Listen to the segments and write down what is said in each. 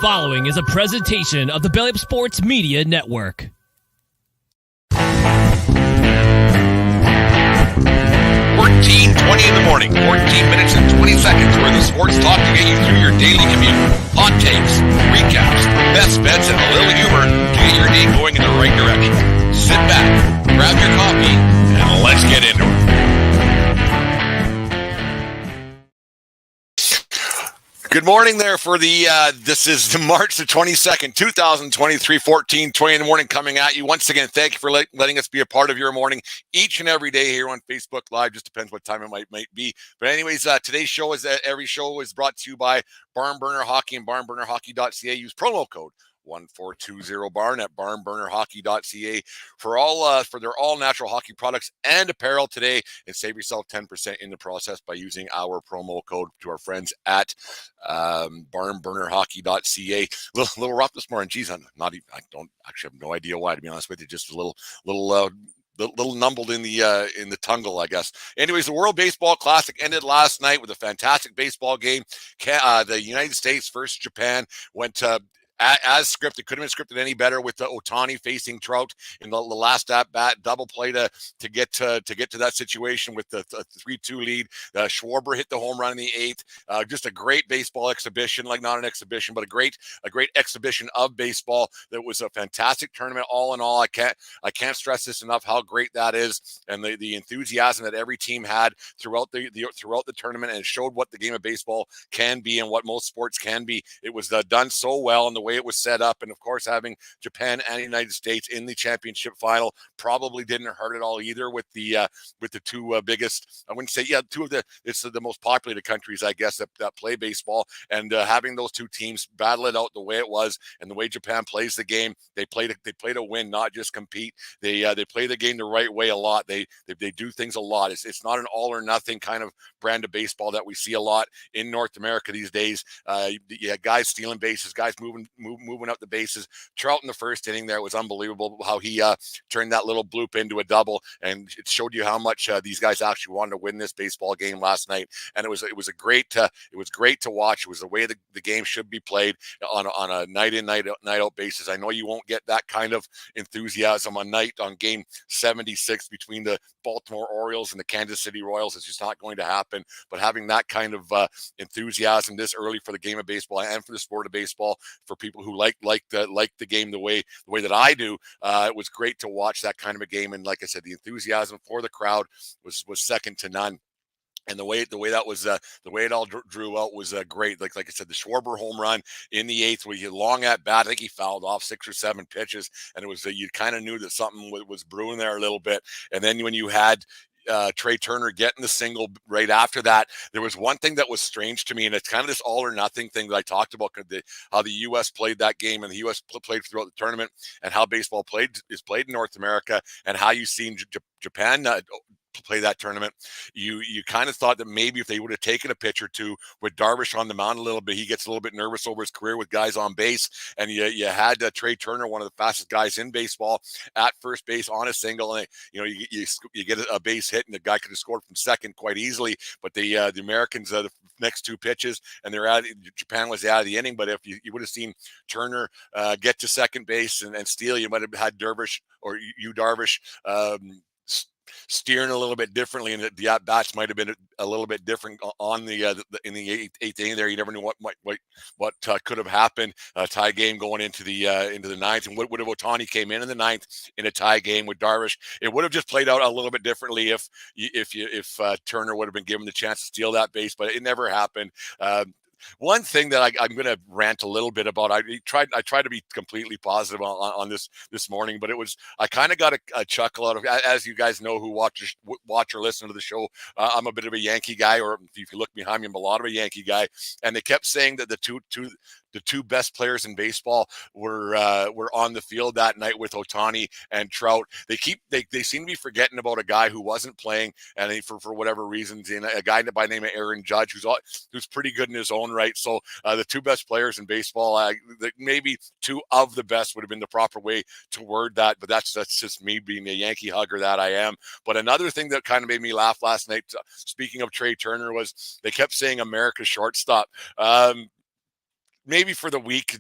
following is a presentation of the Belly Up Sports Media Network. 14:20 in the morning, 14 minutes and 20 seconds where the sports talk to get you through your daily commute. Hot takes, recaps, best bets, and a little humor to get your day going in the right direction. Sit back, grab your coffee, and let's get into it. Good morning there for the, this is the March the 22nd, 2023, 14:20 in the morning coming at you. Once again, thank you for letting us be a part of your morning each and every day here on Facebook Live. Just depends what time it might be. But anyways, today's show is every show is brought to you by Barn Burner Hockey and barnburnerhockey.ca. Use promo code 1420barn at barnburnerhockey.ca for all for their all natural hockey products and apparel today, and save yourself 10% in the process by using our promo code to our friends at barnburnerhockey.ca. Little rough this morning. Geez, I don't actually have no idea why, to be honest with you. Just a little numbled in the tungle, I guess. Anyways, the World Baseball Classic ended last night with a fantastic baseball game. The United States versus Japan went as scripted. Couldn't have been scripted any better with Ohtani facing Trout in the last at bat, double play to get to that situation with the 3-2 lead. Schwarber hit the home run in the eighth. Just a great baseball exhibition, like not an exhibition, but a great exhibition of baseball. That was a fantastic tournament. All in all, I can't stress this enough how great that is, and the enthusiasm that every team had throughout the tournament, and it showed what the game of baseball can be and what most sports can be. It was done so well, and the way it was set up, and of course having Japan and the United States in the championship final probably didn't hurt at all either, with the two biggest, I wouldn't say, it's the most populated countries, I guess, that play baseball, and having those two teams battle it out the way it was, and the way Japan plays the game. They play to win, not just compete. They play the game the right way a lot. They do things a lot. It's not an all or nothing kind of brand of baseball that we see a lot in North America these days. Guys stealing bases, guys moving up the bases. Trout in the first inning there, was unbelievable how he turned that little bloop into a double, and it showed you how much these guys actually wanted to win this baseball game last night. And it was great to watch. It was the way the game should be played on a night in night out basis. I know you won't get that kind of enthusiasm on game 76 between the Baltimore Orioles and the Kansas City Royals. It's just not going to happen. But having that kind of enthusiasm this early for the game of baseball and for the sport of baseball, for people who like the game the way that I do, it was great to watch that kind of a game. And like I said, the enthusiasm for the crowd was second to none. And the way that was the way it all drew out was great. Like I said, the Schwarber home run in the eighth, where he had long at bat. I think he fouled off 6 or 7 pitches, and it was you kind of knew that something was brewing there a little bit. And then when you had Trey Turner getting the single right after that, there was one thing that was strange to me, and it's kind of this all or nothing thing that I talked about, how the U.S. played that game, and the U.S. played throughout the tournament, and how baseball is played in North America, and how you've seen Japan play that tournament. You kind of thought that maybe if they would have taken a pitch or two with Darvish on the mound a little bit, he gets a little bit nervous over his career with guys on base, and you had Trey Turner, one of the fastest guys in baseball, at first base on a single, and you get a base hit, and the guy could have scored from second quite easily. But the Americans, the next 2 pitches, and Japan was out of the inning. But if you would have seen Turner get to second base and steal, you might have had Darvish steering a little bit differently, and the at bats might have been a little bit different on in the eighth inning there. You never knew what could have happened. A tie game going into the ninth, and what would have Ohtani came in the ninth in a tie game with Darvish? It would have just played out a little bit differently if Turner would have been given the chance to steal that base, but it never happened. One thing that I'm going to rant a little bit about, I tried to be completely positive on this morning, but I kind of got a chuckle out of, as you guys know who watch or listen to the show, I'm a bit of a Yankee guy, or if you look behind me, I'm a lot of a Yankee guy, and they kept saying that the two best players in baseball were on the field that night with Ohtani and Trout. They seem to be forgetting about a guy who wasn't playing, and for whatever reasons, in a guy by the name of Aaron Judge, who's pretty good in his own right. So the two best players in baseball, maybe two of the best would have been the proper way to word that, but that's just me being a Yankee hugger that I am. But another thing that kind of made me laugh last night, speaking of Trey Turner, was they kept saying America's shortstop. maybe for the week,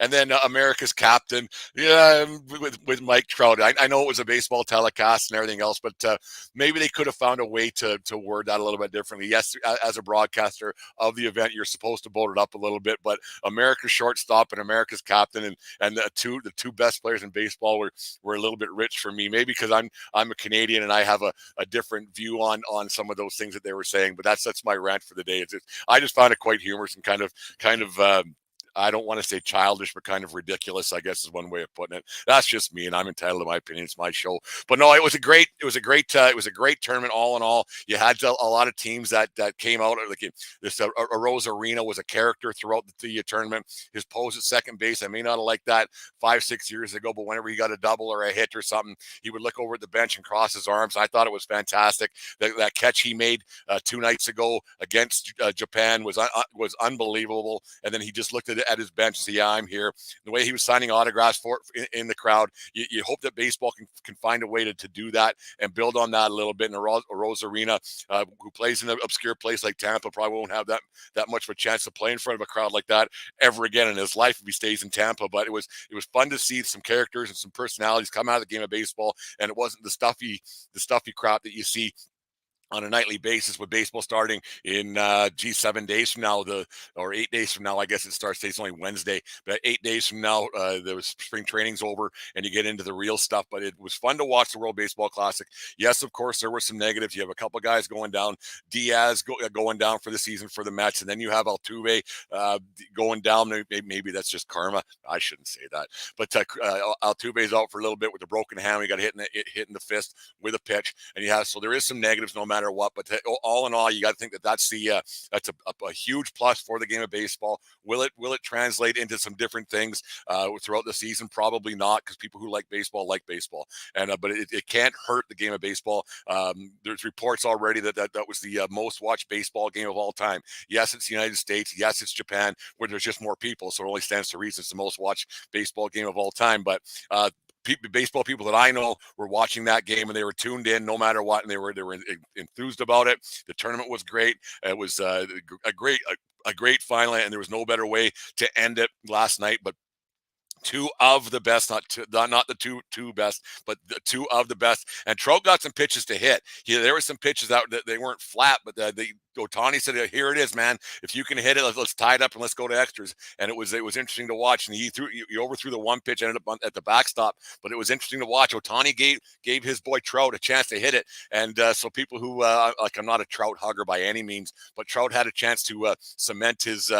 and then America's captain, yeah, with Mike Trout. I know it was a baseball telecast and everything else, but maybe they could have found a way to word that a little bit differently. Yes, as a broadcaster of the event, you're supposed to boat it up a little bit, but America's shortstop and America's captain and the two best players in baseball were a little bit rich for me. Maybe because I'm a Canadian and I have a different view on some of those things that they were saying. But that's my rant for the day. I just found it quite humorous and kind of I don't want to say childish, but kind of ridiculous, I guess is one way of putting it. That's just me, and I'm entitled to my opinion. It's my show. But no, it was a great tournament all in all. You had a lot of teams that came out. Like this, Arozarena was a character throughout the tournament. His pose at second base, I may not have liked that 5-6 years ago, but whenever he got a double or a hit or something, he would look over at the bench and cross his arms. I thought it was fantastic. That catch he made 2 nights ago against Japan was unbelievable. And then he just looked at his bench, see, yeah, I'm here. The way he was signing autographs in the crowd, you hope that baseball can find a way to do that and build on that a little bit. And Arozarena, who plays in an obscure place like Tampa, probably won't have that much of a chance to play in front of a crowd like that ever again in his life if he stays in Tampa. But it was fun to see some characters and some personalities come out of the game of baseball, and it wasn't the stuffy crap that you see on a nightly basis with baseball starting in 7 days from now, or 8 days from now. I guess it starts. It's only Wednesday, but 8 days from now, the spring training's over and you get into the real stuff. But it was fun to watch the World Baseball Classic. Yes, of course, there were some negatives. You have a couple guys going down. Diaz going down for the season for the Mets, and then you have Altuve going down. Maybe that's just karma. I shouldn't say that, but Altuve's out for a little bit with a broken hand. He got hit in the fist with a pitch, and so there is some negatives no matter what. But all in all, you got to think that's a huge plus for the game of baseball. Will it translate into some different things throughout the season? Probably not, because people who like baseball, and but it can't hurt the game of baseball. There's reports already that was the most watched baseball game of all time. Yes, it's the United States. Yes, it's Japan, where there's just more people, so it only stands to reason it's the most watched baseball game of all time. But baseball people that I know were watching that game and they were tuned in no matter what, and they were enthused about it. The tournament was great. It was a great final, and there was no better way to end it last night. But two of the best, not the two best, but the two of the best. And Trout got some pitches to hit. There were some pitches out that they weren't flat, but Ohtani said, "Here it is, man. If you can hit it, let's tie it up and let's go to extras." And it was interesting to watch. And he overthrew the one pitch, ended up at the backstop. But it was interesting to watch. Ohtani gave his boy Trout a chance to hit it. And so people who I'm not a Trout hugger by any means, but Trout had a chance to cement his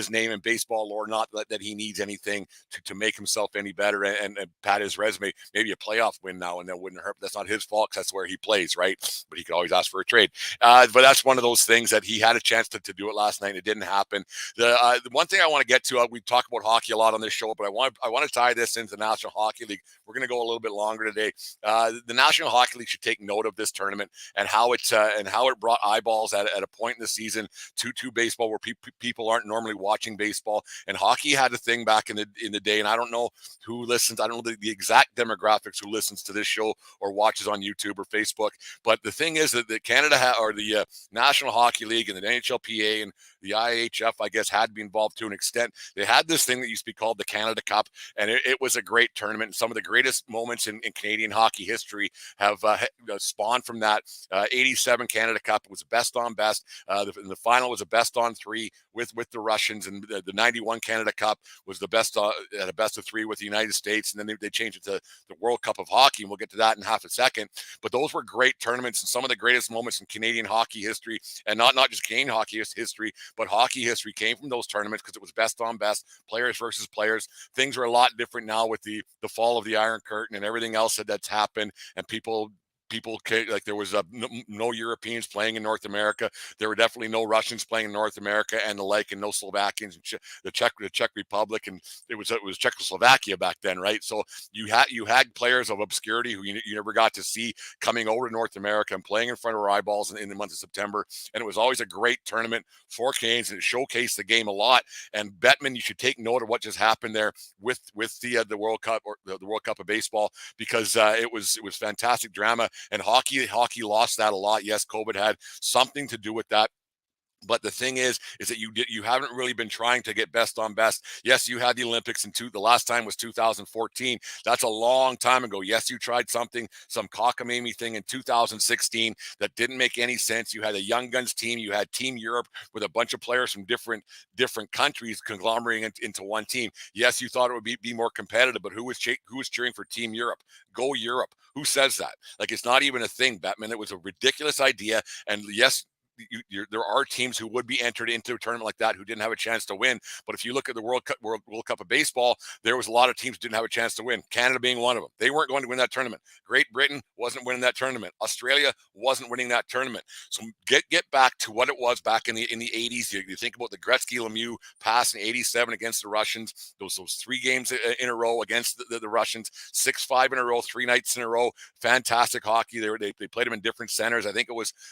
name in baseball lore. Not that he needs anything to make himself any better and pat his resume. Maybe a playoff win now and then wouldn't hurt. That's not his fault, because that's where he plays, right? But he could always ask for a trade. But that's one of those things that he had a chance to do it last night, and it didn't happen. The one thing I want to get to, we talk about hockey a lot on this show, but I want to tie this into the National Hockey League. We're going to go a little bit longer today. The National Hockey League should take note of this tournament and how it brought eyeballs at a point in the season to baseball where people aren't normally watching baseball. And hockey had a thing back in the day, and I don't know who listens. I don't know the exact demographics who listens to this show or watches on YouTube or Facebook. But the thing is that Canada or the National Hockey League and the NHLPA and the IHF, I guess, had to be involved to an extent. They had this thing that used to be called the Canada Cup, and it was a great tournament. And some of the greatest moments in Canadian hockey history have spawned from that. 87 Canada Cup was best on best. The final was a best on three with the Russians, and the 91 Canada Cup was the best at a best of three with the United States, and then they changed it to the World Cup of Hockey, and we'll get to that in half a second. But those were great tournaments and some of the greatest moments in Canadian hockey history, and not just Canadian hockey history, but hockey history came from those tournaments, because it was best on best, players versus players. Things are a lot different now with the fall of the Iron Curtain and everything else that's happened, and people, like, there was no Europeans playing in North America. There were definitely no Russians playing in North America and the like, and no Slovakians and the Czech Republic, and it was Czechoslovakia back then, right? So you had players of obscurity who you never got to see coming over to North America and playing in front of our eyeballs in the month of September. And it was always a great tournament for Canes, and it showcased the game a lot. And Bettman, you should take note of what just happened there with the World Cup, or the World Cup of baseball, because it was fantastic drama. And hockey lost that a lot. Yes, COVID had something to do with that. But the thing is that you haven't really been trying to get best on best. Yes, you had the Olympics the last time was 2014. That's a long time ago. Yes, you tried some cockamamie thing in 2016 that didn't make any sense. You had a young guns team. You had Team Europe with a bunch of players from different countries conglomerating into one team. Yes, you thought it would be more competitive, but who was cheering for Team Europe? Go Europe. Who says that? Like, it's not even a thing, Batman. It was a ridiculous idea. And yes, there are teams who would be entered into a tournament like that who didn't have a chance to win. But if you look at the World Cup of Baseball, there was a lot of teams who didn't have a chance to win. Canada being one of them. They weren't going to win that tournament. Great Britain wasn't winning that tournament. Australia wasn't winning that tournament. So get back to what it was back in the 80s. You think about the Gretzky Lemieux pass in '87 against the Russians. Those 3 games in a row against the Russians. 6-5 in a row, 3 nights in a row. Fantastic hockey. They played them in different centers. I think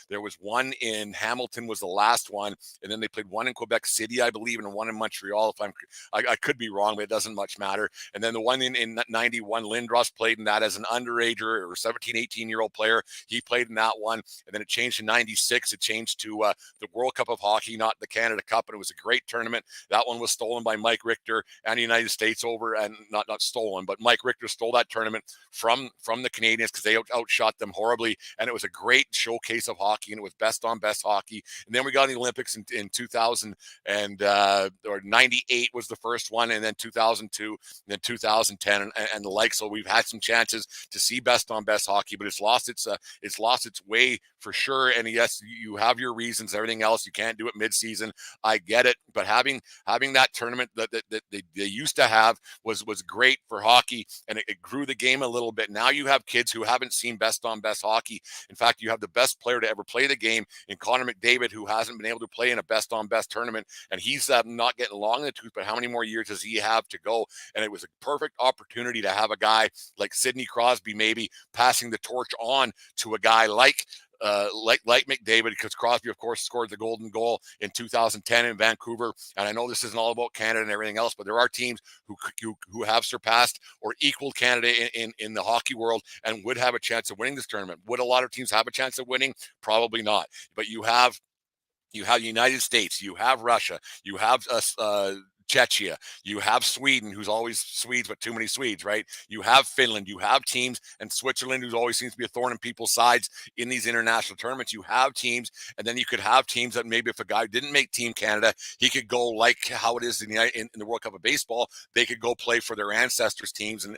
there was one in Hamilton was the last one, and then they played one in Quebec City, I believe, and one in Montreal. If I could be wrong, but it doesn't much matter. And then the one in 91, Lindros played in that as an underager or 17, 18-year-old player. He played in that one, and then it changed in 96. It changed to the World Cup of Hockey, not the Canada Cup, and it was a great tournament. That one was stolen by Mike Richter and the United States over, and not stolen, but Mike Richter stole that tournament from the Canadians because they outshot them horribly, and it was a great showcase of hockey, and it was best on best hockey. And then we got the Olympics in 2000 or 98 was the first one, and then 2002, and then 2010, and the like. So we've had some chances to see best on best hockey, but it's lost its way for sure. And yes, you have your reasons. Everything else, you can't do it mid-season. I get it, but having that tournament that they used to have was great for hockey, and it grew the game a little bit. Now you have kids who haven't seen best on best hockey. In fact, you have the best player to ever play the game in Connor McDavid, who hasn't been able to play in a best on best tournament, and he's not getting long in the tooth. But how many more years does he have to go? And it was a perfect opportunity to have a guy like Sidney Crosby maybe passing the torch on to a guy like McDavid, because Crosby, of course, scored the golden goal in 2010 in Vancouver. And I know this isn't all about Canada and everything else, but there are teams who have surpassed or equaled Canada in the hockey world and would have a chance of winning this tournament. Would a lot of teams have a chance of winning? Probably not. But you have the United States, you have Russia, you have Czechia, you have Sweden, who's always Swedes, but too many Swedes, right? You have Finland, you have teams, and Switzerland, who always seems to be a thorn in people's sides in these international tournaments. You have teams, and then you could have teams that maybe if a guy didn't make Team Canada, he could go like how it is in the World Cup of Baseball. They could go play for their ancestors' teams, and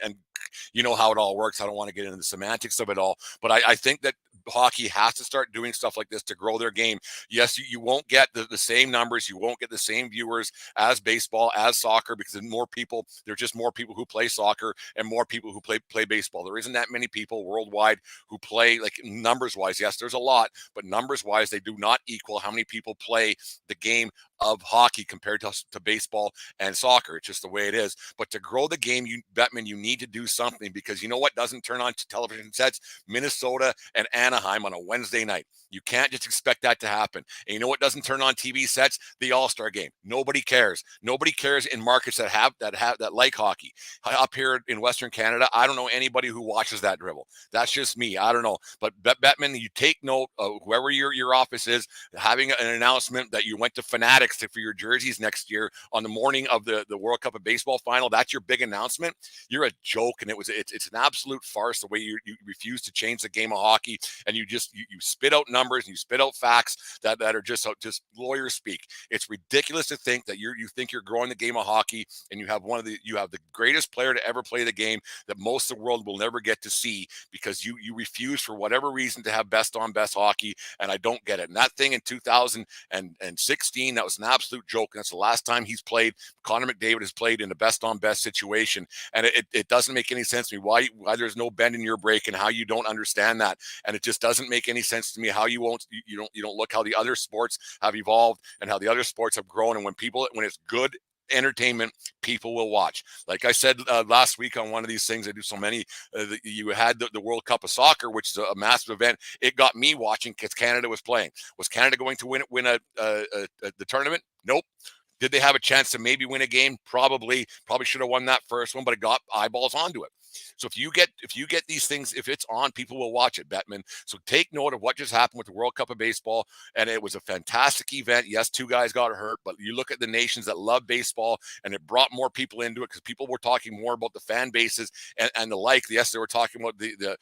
you know how it all works. I don't want to get into the semantics of it all, but I think that hockey has to start doing stuff like this to grow their game. Yes, you won't get the same numbers, you won't get the same viewers as baseball, as soccer, because there's just more people who play soccer and more people who play baseball. There isn't that many people worldwide who play, like, numbers wise. Yes, there's a lot, but numbers wise, they do not equal how many people play the game of hockey compared to baseball and soccer. It's just the way it is. But to grow the game, Bettman, you need to do something, because you know what doesn't turn on television sets? Minnesota and Anaheim on a Wednesday night. You can't just expect that to happen. And you know what doesn't turn on TV sets? The All-Star game. Nobody cares. Nobody cares in markets that like hockey. Up here in Western Canada, I don't know anybody who watches that dribble. That's just me. I don't know. But Bettman, you take note of whoever your office is having an announcement that you went to Fanatics for your jerseys next year on the morning of the World Cup of Baseball final. That's your big announcement. You're a joke, and it's an absolute farce the way you refuse to change the game of hockey, and you spit out numbers and you spit out facts that are just lawyer speak. It's ridiculous to think that you think you're growing the game of hockey, and you have the greatest player to ever play the game that most of the world will never get to see, because you refuse for whatever reason to have best on best hockey, and I don't get it. And that thing in 2016, that was an absolute joke. And that's the last time he's played. Connor McDavid has played in a best on best situation, and it doesn't make any sense to me why there's no bend in your break and how you don't understand that. And it just doesn't make any sense to me how you don't look how the other sports have evolved and how the other sports have grown. And when it's good entertainment, people will watch. Like I said last week on one of these things, I do so many. You had the World Cup of Soccer, which is a massive event. It got me watching because Canada was playing. Was Canada going to win the tournament? Nope. Did they have a chance to maybe win a game? Probably should have won that first one, but it got eyeballs onto it. So if you get these things, if it's on, people will watch it, Bettman. So take note of what just happened with the World Cup of Baseball, and it was a fantastic event. Yes, 2 guys got hurt, but you look at the nations that love baseball, and it brought more people into it because people were talking more about the fan bases and the like. Yes, they were talking about the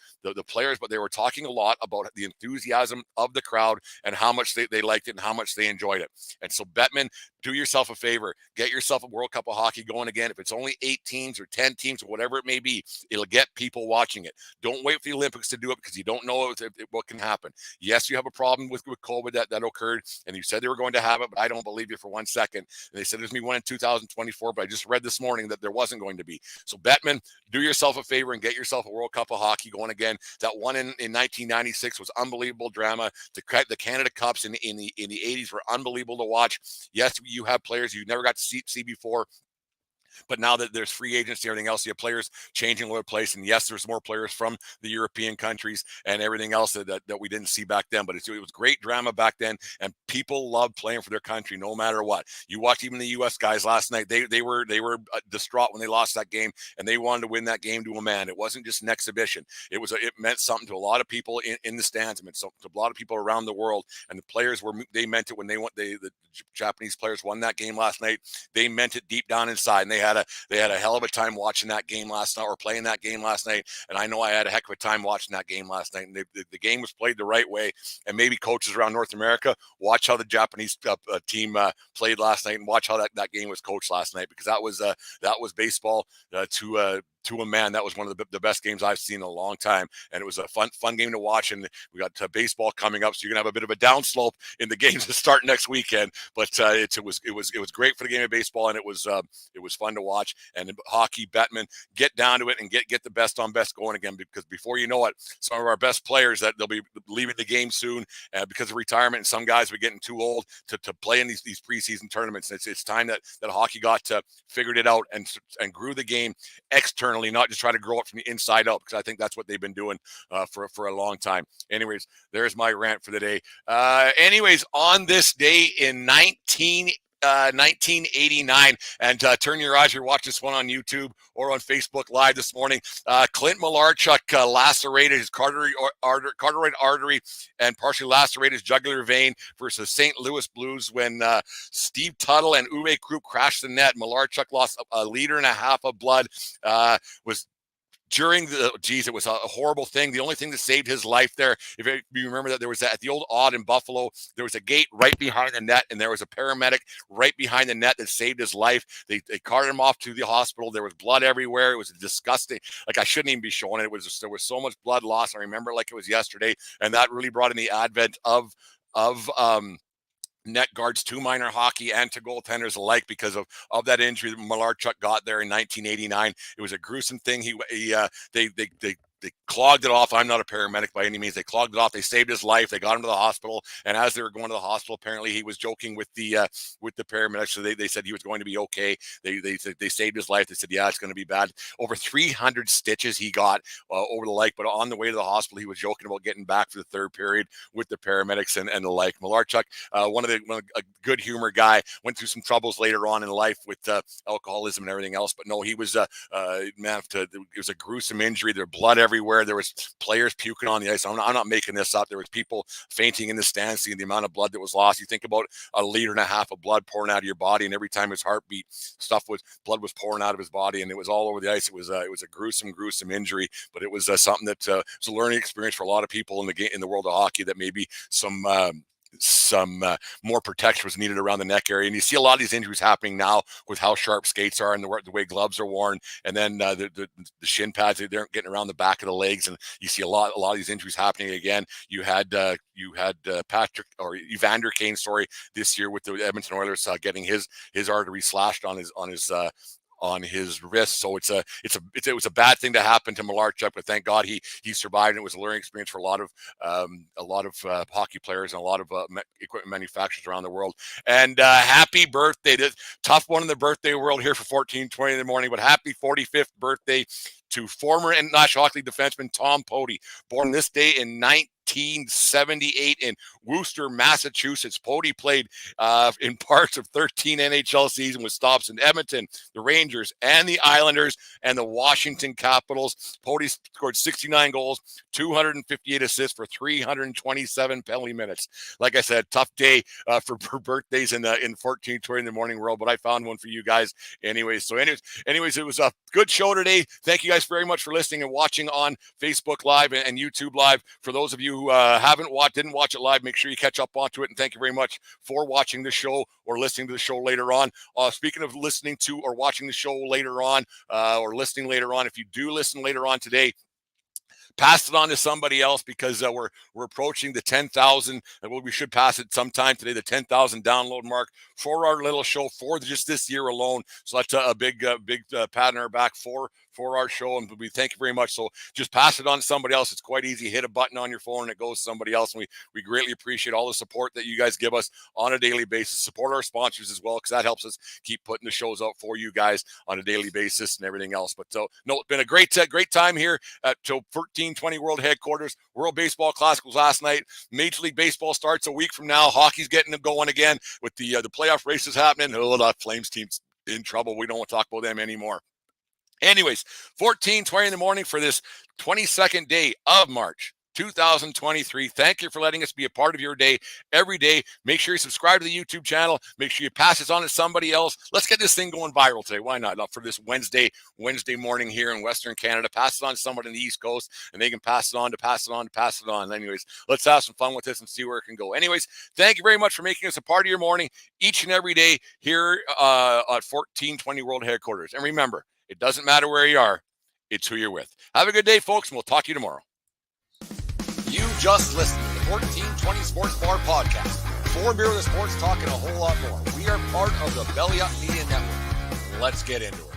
players, but they were talking a lot about the enthusiasm of the crowd and how much they liked it and how much they enjoyed it. And so, Bettman, do yourself a favor. Get yourself a World Cup of Hockey going again. If it's only 8 teams or 10 teams or whatever it may be, it'll get people watching it. Don't wait for the Olympics to do it because you don't know what can happen. Yes, you have a problem with COVID that occurred, and you said they were going to have it, but I don't believe you for 1 second. And they said there's going to be one in 2024, but I just read this morning that there wasn't going to be. So, Bettman, do yourself a favor and get yourself a World Cup of Hockey going again. That one in 1996 was unbelievable drama. The Canada Cups in the 80s were unbelievable to watch. Yes, you have players you never got to see before. But now that there's free agency and everything else, you have players changing all over the place. And yes, there's more players from the European countries and everything else that we didn't see back then. But it was great drama back then, and people loved playing for their country no matter what. You watched even the U.S. guys last night; they were distraught when they lost that game, and they wanted to win that game to a man. It wasn't just an exhibition; it meant something to a lot of people in the stands. It meant something to a lot of people around the world. And the players they meant it when the Japanese players won that game last night. They meant it deep down inside, and they had a hell of a time watching that game last night or playing that game last night. And I know I had a heck of a time watching that game last night. And the game was played the right way. And maybe coaches around North America watch how the Japanese team played last night and watch how that game was coached last night, because that was baseball to a man. That was one of the best games I've seen in a long time, and it was a fun game to watch. And we got baseball coming up, so you're gonna have a bit of a downslope in the games that start next weekend. But it was great for the game of baseball, and it was fun to watch. And hockey, Bettman, get down to it and get the best on best going again, because before you know it, some of our best players that they'll be leaving the game soon because of retirement, and some guys are getting too old to play in these preseason tournaments. And it's time that hockey got figured it out and grew the game externally, not just try to grow it from the inside out, because I think that's what they've been doing for a long time. Anyways, there's my rant for the day. Anyways, on this day in 1989, and turn your eyes, you're watching this one on YouTube or on Facebook Live this morning. Clint Malarchuk lacerated his carotid artery and partially lacerated his jugular vein versus St. Louis Blues when Steve Tuttle and Uwe Krupp crashed the net. Malarchuk lost 1.5 liters of blood. Was during it was a horrible thing. The only thing that saved his life there, if you remember, that there was at the old Odd in Buffalo, there was a gate right behind the net, and there was a paramedic right behind the net that saved his life. They carted him off to the hospital. There was blood everywhere. It was disgusting. Like, I shouldn't even be showing it. There was so much blood loss. I remember it like it was yesterday, and that really brought in the advent of net guards to minor hockey and to goaltenders alike because of that injury that Malarchuk got there in 1989. It was a gruesome thing. They clogged it off. I'm not a paramedic by any means. They clogged it off. They saved his life. They got him to the hospital. And as they were going to the hospital, apparently he was joking with the paramedics. So they said he was going to be okay. They saved his life. They said, yeah, it's going to be bad. Over 300 stitches he got over the like. But on the way to the hospital, he was joking about getting back for the third period with the paramedics and the like. Malarchuk, a good humor guy, went through some troubles later on in life with alcoholism and everything else. But no, he was it was a gruesome injury. There was blood everywhere. There was players puking on the ice. I'm not making this up. There was people fainting in the stands, seeing the amount of blood that was lost. You think about 1.5 liters of blood pouring out of your body, and every time his heart beat, blood was pouring out of his body, and it was all over the ice. It was a gruesome injury, but it was something that was a learning experience for a lot of people in the world of hockey, that maybe some more protection was needed around the neck area. And you see a lot of these injuries happening now with how sharp skates are and the way gloves are worn, and then the shin pads, they aren't getting around the back of the legs, and you see a lot of these injuries happening again. You had Patrick or Evander Kane, this year with the Edmonton Oilers getting his artery slashed on his wrist. So it was a bad thing to happen to Malarchuk, but thank God he survived. And it was a learning experience for a lot of hockey players and a lot of equipment manufacturers around the world. And happy birthday! Tough one in the birthday world here for 14:20 in the morning, but happy 45th birthday to former National Hockey League defenseman Tom Poti, born this day in 1478 in Worcester, Massachusetts. Pody played in parts of 13 NHL season with stops in Edmonton, the Rangers, and the Islanders, and the Washington Capitals. Pody scored 69 goals, 258 assists for 327 penalty minutes. Like I said, tough day for birthdays in 1420 in the morning world, but I found one for you guys anyways. So anyways, it was a good show today. Thank you guys very much for listening and watching on Facebook Live and YouTube Live. For those of you who didn't watch it live, make sure you catch up onto it. And thank you very much for watching the show or listening to the show later on. Speaking of listening to or watching the show later on or listening later on, if you do listen later on today, pass it on to somebody else because we're approaching the 10,000. Well, we should pass it sometime today, the 10,000 download mark for our little show for just this year alone. So that's a big pat on our back for our show, and we thank you very much. So just pass it on to somebody else. It's quite easy. Hit a button on your phone and it goes to somebody else. And we greatly appreciate all the support that you guys give us on a daily basis. Support our sponsors as well, because that helps us keep putting the shows out for you guys on a daily basis and everything else. But so no, it's been a great time here at 1420 World Headquarters. World Baseball Classic was last night. Major League Baseball starts a week from now. Hockey's getting going again with the playoff races happening. Oh, that Flames team's in trouble. We don't want to talk about them anymore. Anyways, 14:20 in the morning for this 22nd day of March 2023. Thank you for letting us be a part of your day every day. Make sure you subscribe to the YouTube channel. Make sure you pass this on to somebody else. Let's get this thing going viral today. Why not? For this Wednesday morning here in Western Canada. Pass it on to somebody in the East Coast, and they can pass it on. Anyways, let's have some fun with this and see where it can go. Anyways, thank you very much for making us a part of your morning each and every day here at 1420 World Headquarters. And remember, it doesn't matter where you are. It's who you're with. Have a good day, folks, and we'll talk to you tomorrow. You just listened to the 1420 Sports Bar Podcast. For Beer with the Sports, talking a whole lot more. We are part of the Belly Up Media Network. Let's get into it.